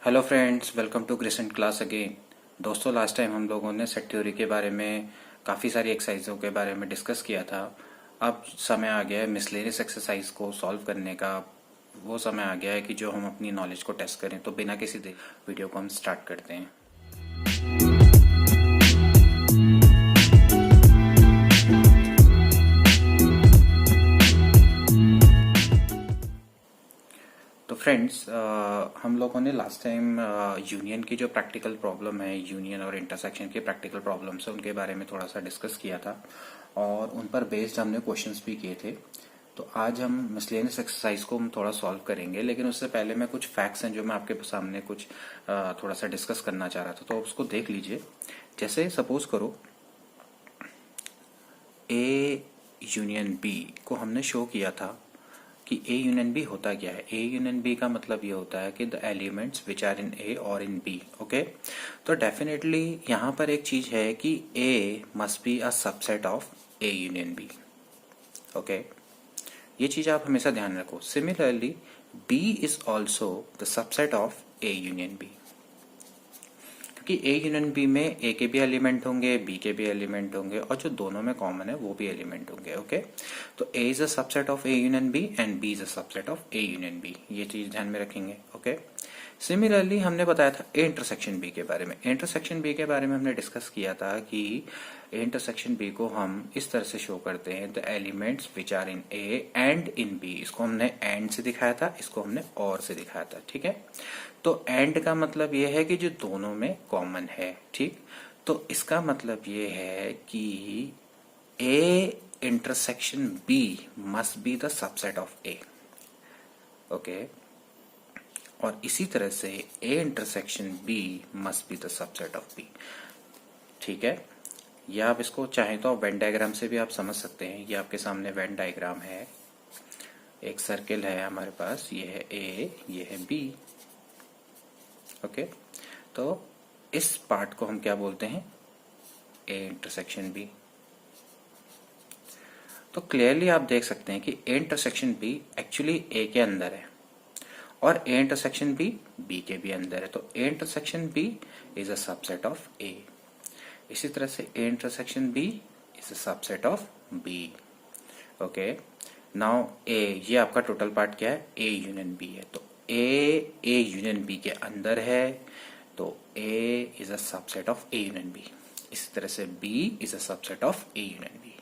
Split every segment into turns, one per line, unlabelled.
Hello friends, welcome to crescent class again. दोस्तों, last time हम लोगों ने सेट थ्योरी के बारे में काफ़ी सारी एक्सरसाइजों के बारे में डिस्कस किया था। अब समय आ गया है मिसलेनियस एक्सरसाइज को सॉल्व करने का। वो समय आ गया है कि जो हम अपनी नॉलेज को टेस्ट करें। तो बिना किसी वीडियो को हम स्टार्ट करते हैं। तो फ्रेंड्स, हम लोगों ने लास्ट टाइम यूनियन की जो प्रैक्टिकल प्रॉब्लम है, यूनियन और इंटरसेक्शन की प्रैक्टिकल प्रॉब्लम्स है, उनके बारे में थोड़ा सा डिस्कस किया था और उन पर बेस्ड हमने क्वेश्चंस भी किए थे। तो आज हम मिसलेनियस एक्सरसाइज को हम थोड़ा सॉल्व करेंगे, लेकिन उससे पहले मैं कुछ फैक्ट्स हैं जो मैं आपके सामने कुछ थोड़ा सा डिस्कस करना चाह रहा था, तो उसको देख लीजिए। जैसे सपोज करो ए यूनियन बी को हमने शो किया था कि ए यूनियन बी होता क्या है। ए यूनियन बी का मतलब ये होता है कि the elements which are in A और इन बी। ओके, तो डेफिनेटली यहाँ पर एक चीज है कि A must be a subset of A union B. Okay, ये चीज आप हमेशा ध्यान रखो। Similarly B is also the subset of A union B, क्योंकि ए यूनियन बी में ए के भी एलिमेंट होंगे, बी के भी एलिमेंट होंगे और जो दोनों में कॉमन है वो भी एलिमेंट होंगे। ओके, तो A is a subset of A union B and B is a subset of A union B. ये चीज ध्यान में रखेंगे। ओके, सिमिलरली हमने बताया था ए इंटरसेक्शन बी के बारे में। इंटरसेक्शन बी के बारे में हमने डिस्कस किया था कि ए इंटरसेक्शन बी को हम इस तरह से शो करते हैं, the elements which are in A and in B. इसको हमने एंड से दिखाया था, इसको हमने और से दिखाया था। ठीक है, तो एंड का मतलब ये है कि जो दोनों में कॉमन है। ठीक, तो इसका मतलब ये है कि A intersection B must be the subset of A. Okay, और इसी तरह से A intersection B must be the subset of B. ठीक है, या आप इसको चाहें तो वेन डायग्राम से भी आप समझ सकते हैं। ये आपके सामने वेन डायग्राम है, एक सर्किल है हमारे पास, ये है ए, ये है बी। ओके, तो इस पार्ट को हम क्या बोलते हैं, ए इंटरसेक्शन बी। तो क्लियरली आप देख सकते हैं कि ए इंटरसेक्शन बी एक्चुअली ए के अंदर है और ए इंटरसेक्शन बी बी के भी अंदर है। तो A intersection B is a subset of A. इसी तरह से A intersection B is a subset of B. Okay, now A, ये आपका टोटल पार्ट क्या है, ए यूनियन बी है। तो ए यूनियन बी के अंदर है, तो A is a subset of A union B. इसी तरह से B is a subset of A union B.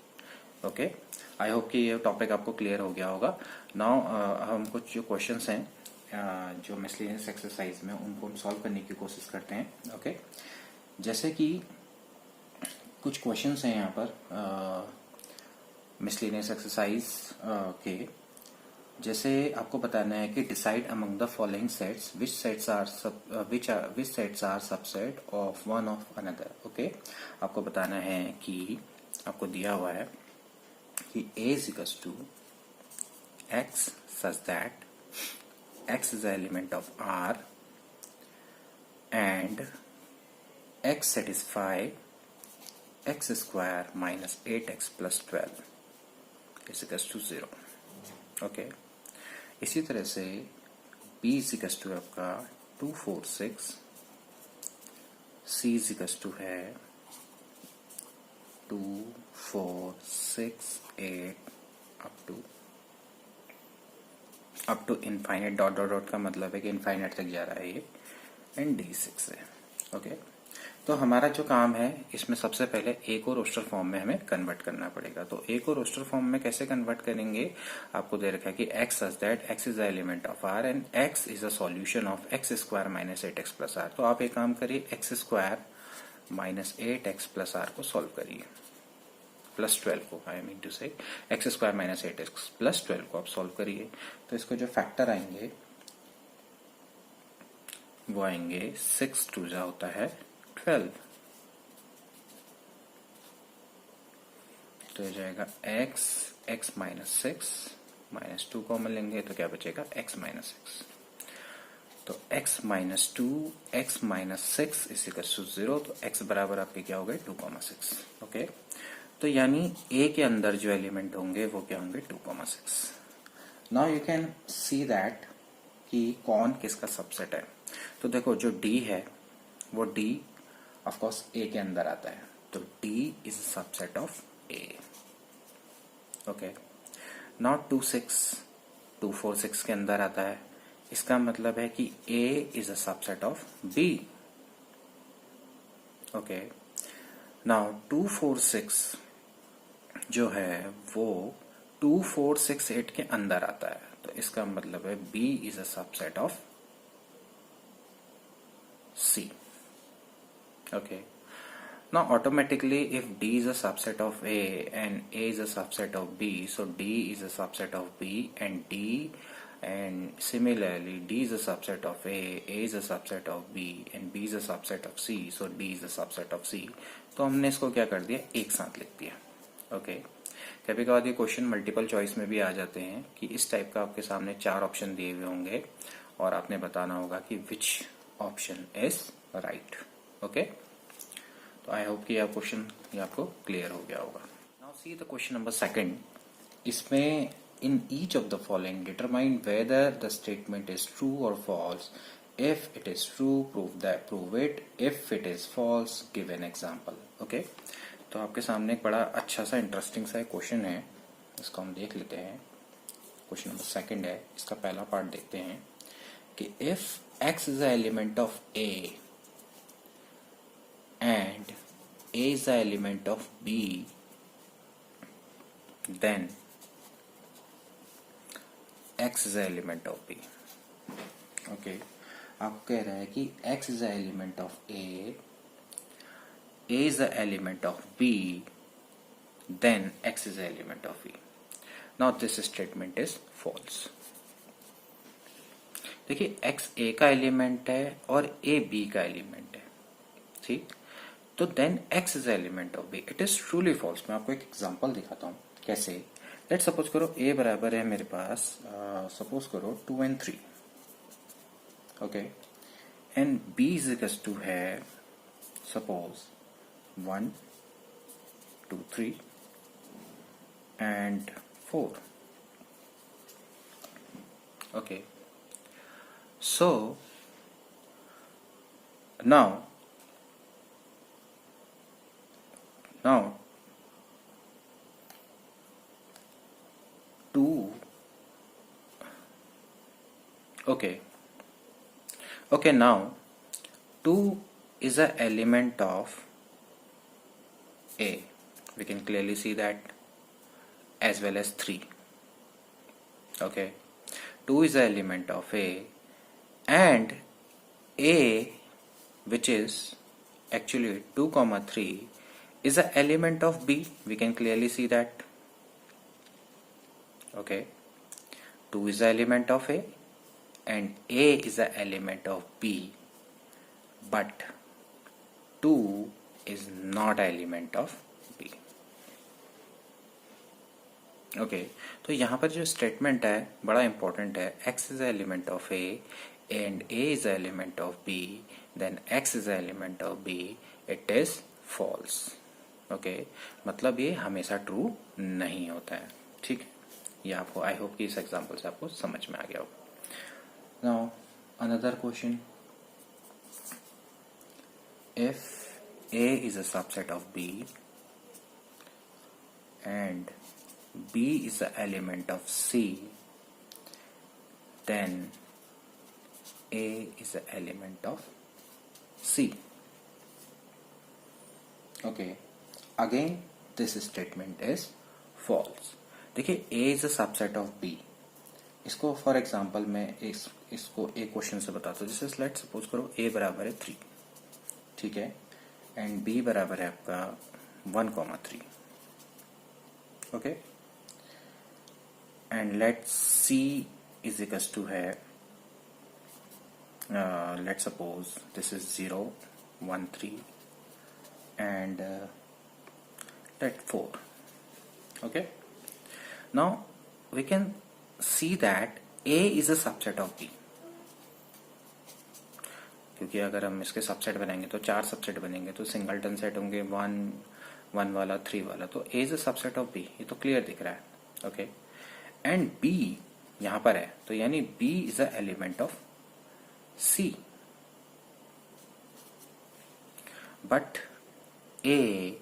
Okay, I hope कि ये टॉपिक आपको क्लियर हो गया होगा। नाउ हम कुछ जो क्वेश्चंस हैं जो मिसलेनियस एक्सरसाइज में, उनको हम सॉल्व करने की कोशिश करते हैं। ओके, जैसे कि कुछ क्वेश्चंस हैं यहाँ पर मिसलेनियस एक्सरसाइज के। जैसे आपको बताना है कि decide among the following sets which sets are subset of one of another. Okay, आपको बताना है कि आपको दिया हुआ है कि A is equals to X such that X is the element of R and X satisfy X square minus 8X plus 12 is equals to 0. Okay, इसी तरह से B is equals to आपका 2, 4, 6, C is equals to है 2, 4, 6, 8 up to infinite. Dot dot dot का मतलब है कि infinite तक जा रहा है ये, एंड D6 है। ओके, तो हमारा जो काम है इसमें सबसे पहले ए को रोस्टर फॉर्म में हमें कन्वर्ट करना पड़ेगा। तो ए को रोस्टर फॉर्म में कैसे कन्वर्ट करेंगे, आपको दे रखा है कि x such that x is the element of r and x is a solution of x square minus 8x plus r। तो आप एक काम करिए, x square minus 8x plus r को सॉल्व करिए, प्लस 12 को, आई मीन टू से x square minus 8x plus 12 को आप सॉल्व करिए। तो इसको जो फैक्टर आएंगे वो आएंगे 6 2 जा होता है 12, तो ये जाएगा x माइनस 6 माइनस 2 कॉमन लेंगे तो क्या बचेगा x माइनस 6। तो x minus 2 x minus 6 is equal to 0। तो x बराबर आपके क्या हो गए 2,6। ओके, तो यानी a के अंदर जो एलिमेंट होंगे वो क्या होंगे 2,6। Now you can see that कि कौन किसका सबसेट है। तो देखो जो D है वो D ऑफ कोर्स A के अंदर आता है, तो D is a subset of A। Okay, now 246 के अंदर आता है, इसका मतलब है कि A is a subset of B। Okay, now 246 जो है वो 2468 के अंदर आता है, तो इसका मतलब है B is a subset of C। Okay. Now automatically if D is a subset of A and A is a subset of B, so D is a subset of B and similarly D is a subset of A is a subset of B and B is a subset of C, so D is a subset of C। तो हमने इसको क्या कर दिया, एक साथ लिख दिया। ओके, कभी कभार ये क्वेश्चन मल्टीपल चॉइस में भी आ जाते हैं कि इस टाइप का आपके सामने 4 ऑप्शन दिए हुए होंगे और आपने बताना होगा कि which option is right. Okay, तो आई होप कि यह क्वेश्चन आपको क्लियर हो गया होगा। Now see the question number second. इसमें in each of the following determine whether the statement is true और false. If it is true prove it, if it is false give an example. Okay, तो आपके सामने एक बड़ा अच्छा सा interesting सा क्वेश्चन है, इसको हम देख लेते हैं। क्वेश्चन नंबर सेकंड है, इसका पहला पार्ट देखते हैं कि if x is a element of A and A is the element of B, then X is the element of B। Okay, आप कह रहे हैं कि X is the element of A is the element of B, then X is the element of B। Now this statement is false। देखिए X A का element है और A B का एलिमेंट है, ठीक, तो then X is element of B। It is truly false. मैं आपको एक एग्जांपल दिखाता हूं कैसे। लेट सपोज करो A बराबर है मेरे पास, सपोज करो 2 and 3, okay, and B is equal to है suppose 1 2 3 and 4। Okay, so now 2, okay, now 2 is a element of A, we can clearly see that, as well as 3। okay, 2 is a element of A and A, which is actually 2 comma 3 is a element of B, we can clearly see that। okay, 2 is the element of A and A is the element of B, but 2 is not an element of B। okay, तो यहाँ पर जो statement है बड़ा important है। X is the element of A and A is the element of B, then X is the element of B, it is false। Okay, मतलब ये हमेशा ट्रू नहीं होता है, ठीक है। ये आपको, आई होप कि इस एग्जांपल से आपको समझ में आ गया होगा। Now another question, if A is a subset of B and B is a element of C, then A is a element of C। okay, again this statement is false। देखिए A is a subset of B, इसको for example मैं इसको एक question से बताता हूँ। जैसे let's suppose करो A बराबर है 3, ठीक है, एंड B बराबर है आपका 1,3। Okay, and let's C is equals to है let's suppose this is 0 1 3 and let 4। okay, now we can see that A is a subset of B, क्योंकि अगर हम इसके सबसेट बनाएंगे तो 4 सबसेट बनेंगे, तो सिंगलटन सेट होंगे 1 1 वाला 3 वाला, तो A is a subset of B, ये तो क्लियर दिख रहा है। ओके, एंड B यहां पर है, तो यानी B is a element of C, but A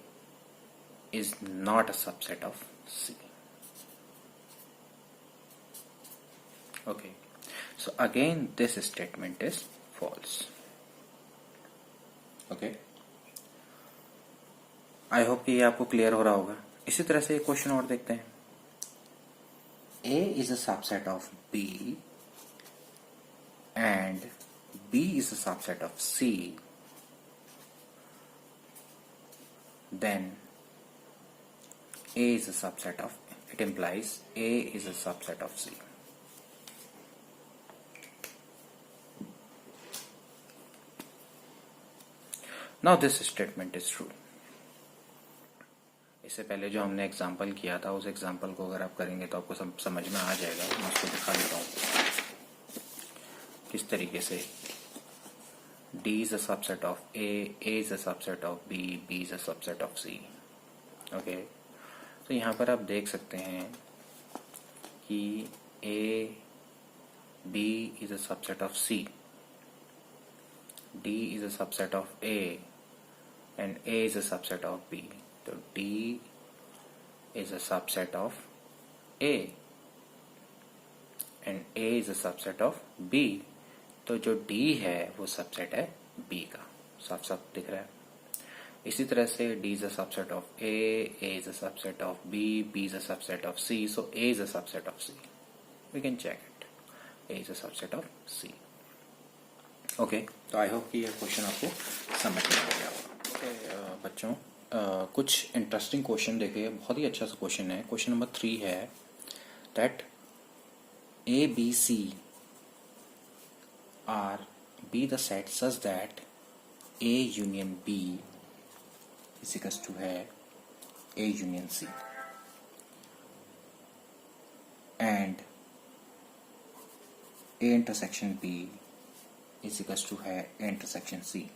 is not a subset of C. Okay, so again this statement is false. Okay, I hope कि ये आपको क्लियर हो रहा होगा। इसी तरह से एक क्वेश्चन और देखते हैं। A is a subset of B and B is a subset of C, then A is a subset of, it implies A is a subset of C. Now this statement is true. इससे पहले जो हमने example किया था, उस example को अगर आप करेंगे तो आपको समझ में आ जाएगा। मैं उसको दिखा देता हूँ किस तरीके से D is a subset of A is a subset of B is a subset of C. Okay, तो यहाँ पर आप देख सकते हैं कि A B is a subset of C, D is a subset of A and A is a subset of B. तो D is a subset of A and A is a subset of B. तो जो D है वो subset है B का, साफ साफ दिख रहा है। इसी तरह से D is a subset of A is a subset of B is a subset of C, so A is a subset of C. We can check it. A is a subset of C. Okay, तो आई hope कि ये question आपको समझ में आ गया होगा। Okay, बच्चों कुछ इंटरेस्टिंग क्वेश्चन देखिए, बहुत ही अच्छा सा क्वेश्चन है। क्वेश्चन नंबर 3 है that A B C are be the set such that A union B is equals to है A union C and A intersection B is equals to है A intersection C.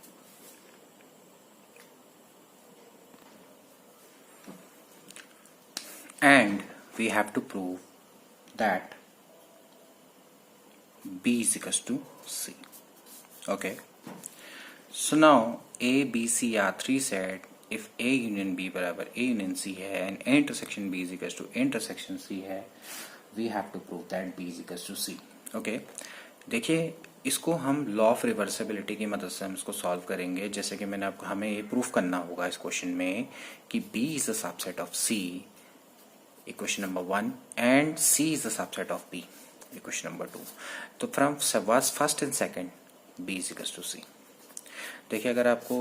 And we have to prove that B is equals to C. Okay. So now A, B, C are three set. If A union B बराबर A union C है and A intersection B is equals to A intersection C है, we have to prove that B is equals to C. Okay. देखिए इसको हम law of reversibility की मदद से हम इसको सॉल्व करेंगे। जैसे कि मैंने आपको, हमें ये प्रूफ करना होगा इस क्वेश्चन में कि B is a subset of C, equation number 1, and C is a subset of B, equation number 2. तो from first and second B is equals to C. देखिए अगर आपको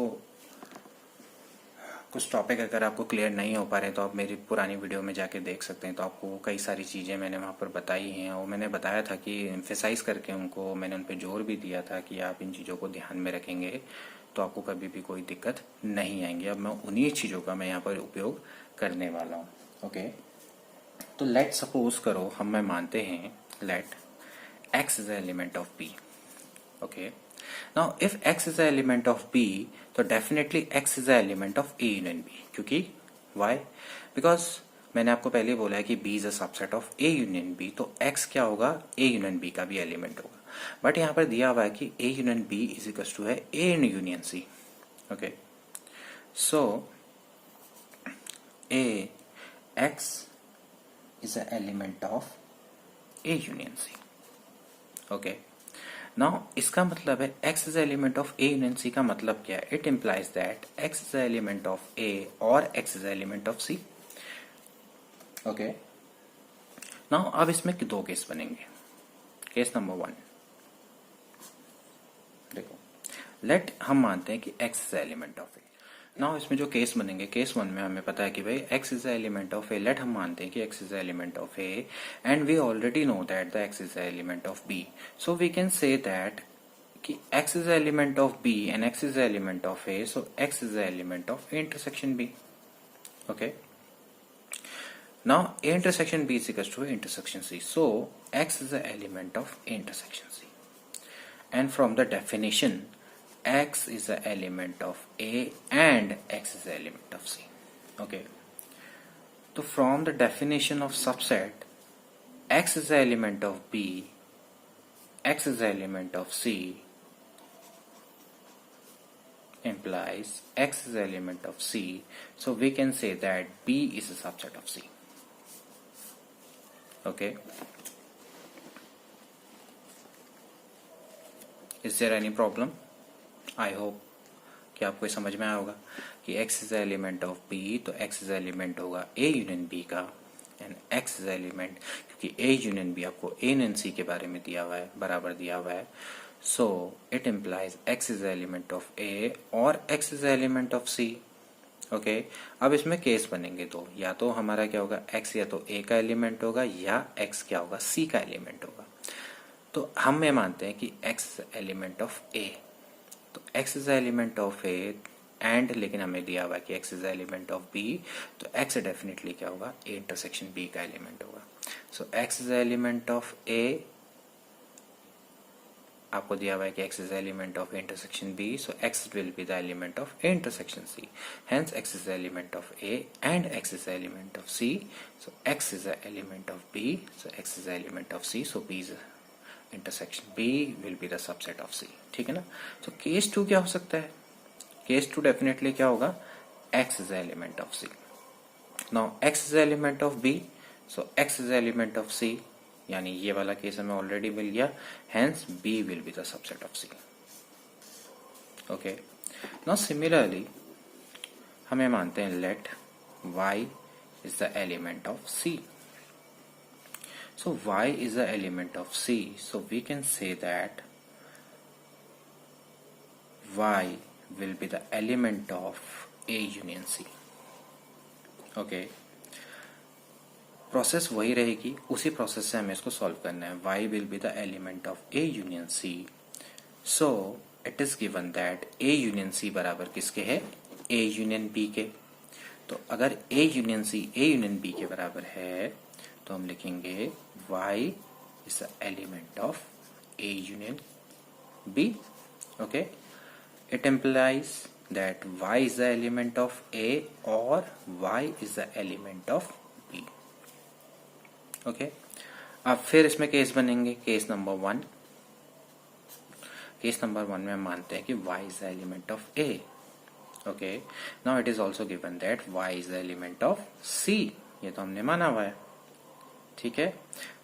कुछ टॉपिक अगर आपको क्लियर नहीं हो पा रहे तो आप मेरी पुरानी वीडियो में जाके देख सकते हैं। तो आपको कई सारी चीज़ें मैंने वहाँ पर बताई हैं और मैंने बताया था कि एम्फेसाइज करके उनको मैंने उन पर जोर भी दिया था कि आप इन चीज़ों को ध्यान में रखेंगे तो आपको कभी भी कोई दिक्कत नहीं आएंगी। अब मैं उन्हीं चीज़ों का मैं यहाँ पर उपयोग करने वाला हूँ। ओके, तो लेट सपोज करो मैं मानते हैं late x is an element of B. Okay, now if x is an element of B तो definitely x is an element of A union B. क्योंकि why? Because मैंने आपको पहले बोला है कि B is a subset of A union B, तो x क्या होगा, A union B का भी एलिमेंट होगा। बट यहाँ पर दिया हुआ है कि A union B is equals to है A union C. Okay, so A x is an element of A union C. Okay, now इसका मतलब है x is element of A union C का मतलब क्या है? It implies that x is element of A और x is element of C. Okay, now अब इसमें दो केस बनेंगे। केस नंबर 1, देखो लेट हम मानते हैं कि x is element of A। Now इसमें जो केस बनेंगे, केस 1 में हमें पता है कि भाई x is element of A। Let हम मानते हैं कि x is element of A and we already know that the x is element of B, so we can say that कि x is element of B and x is element of A, so x is element of A intersection B. Okay, now A intersection B is equal to A intersection C, so x is the element of A intersection C and from the definition x is the element of A and x is the element of C. Okay, so from the definition of subset, X is the element of B, X is the element of C implies X is the element of C, so we can say that B is a subset of C. Okay, is there any problem? I hope कि आपको समझ में आया होगा कि X is the element of B, तो X is the element होगा A union B का, and X is the element, क्योंकि A यूनियन B आपको A यूनियन C के बारे में दिया हुआ है, बराबर दिया हुआ है, so it implies X is the element of A और X is the element of C. Okay अब इसमें केस बनेंगे दो, या तो हमारा क्या होगा, X या तो A का एलिमेंट होगा या X क्या होगा, C का एलिमेंट होगा. तो हम ये मानते हैं कि X एलिमेंट ऑफ A, तो X is element of A and, लेकिन हमें दिया हुआ कि X is element of B, तो X डेफिनेटली क्या होगा, A इंटरसेक्शन B का एलिमेंट होगा. सो X is element of A, आपको दिया हुआ है कि X is element of A intersection B, so X will be the element of A intersection C, hence X is element of A and X is element of C, so X is element of B, so X is element of C, so B is intersection B will be the subset of C. ठीक है ना. तो case 2 क्या हो सकता है, case 2 definitely क्या होगा, X is element of C. Now X is element of B, so X is element of C, यानी ये वाला केस हमें ऑलरेडी मिल गया, hence B will be the subset of C. Okay, now similarly हमें मानते हैं let Y is the element of C. So Y is the element of C, so we can say that Y will be the element of A union C. Okay, process वही रहेगी, उसी process से हमें इसको solve करना है. Y will be the element of A union C, so it is given that A union C बराबर किसके है, A union B के. तो अगर A union C A union B के बराबर है तो हम लिखेंगे Y is the element of A union B. Okay, it implies that Y is the element of A or Y is the element of B. Okay, अब फिर इसमें case बनेंगे. केस नंबर 1, केस नंबर 1 में हम मानते हैं कि Y is the element of A. Okay, now it is also given that Y is the element of C. ये तो हमने माना हुआ है. ठीक है,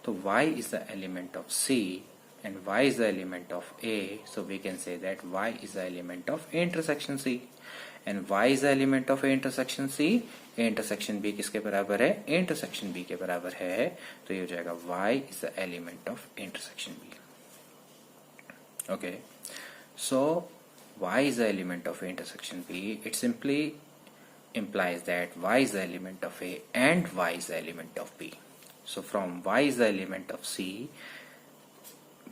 तो Y is the element of C and Y is the element of A, so we can say that Y is the element of A intersection C, and Y is the element of A intersection C. A intersection B किसके बराबर है, A intersection B के बराबर है, तो ये हो जाएगा Y is the element of A intersection B. Okay, so Y is the element of A intersection B. It simply implies that Y is the element of A and Y is the element of B. So from Y is the element of C,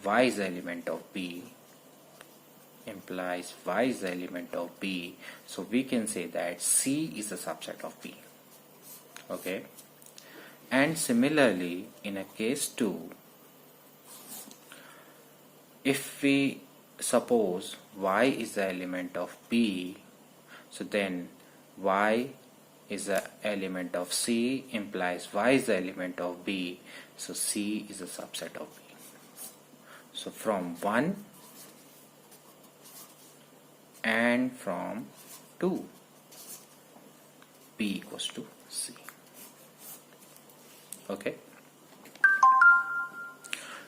Y is the element of B implies Y is the element of B. So we can say that C is a subset of B. Okay. And similarly, in a case 2, if we suppose Y is the element of B, so then Y is the element of C implies Y is the element of B, so C is a subset of B. So from 1 and from 2, B equals to C. Okay,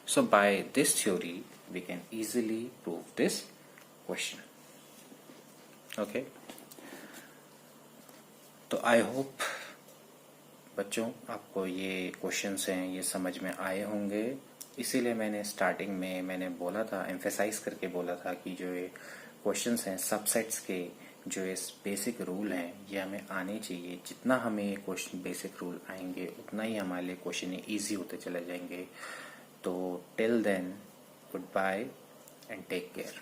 so by this theory we can easily prove this question. Okay, तो I hope बच्चों आपको ये questions हैं ये समझ में आए होंगे. इसीलिए मैंने स्टार्टिंग में मैंने बोला था, एम्फेसाइज करके बोला था कि जो ये क्वेश्चंस हैं सबसेट्स के, जो ये बेसिक रूल हैं ये हमें आने चाहिए. जितना हमें ये क्वेश्चन बेसिक रूल आएंगे उतना ही हमारे लिए क्वेश्चन ईजी होते चले जाएंगे. तो till then, good bye and take care.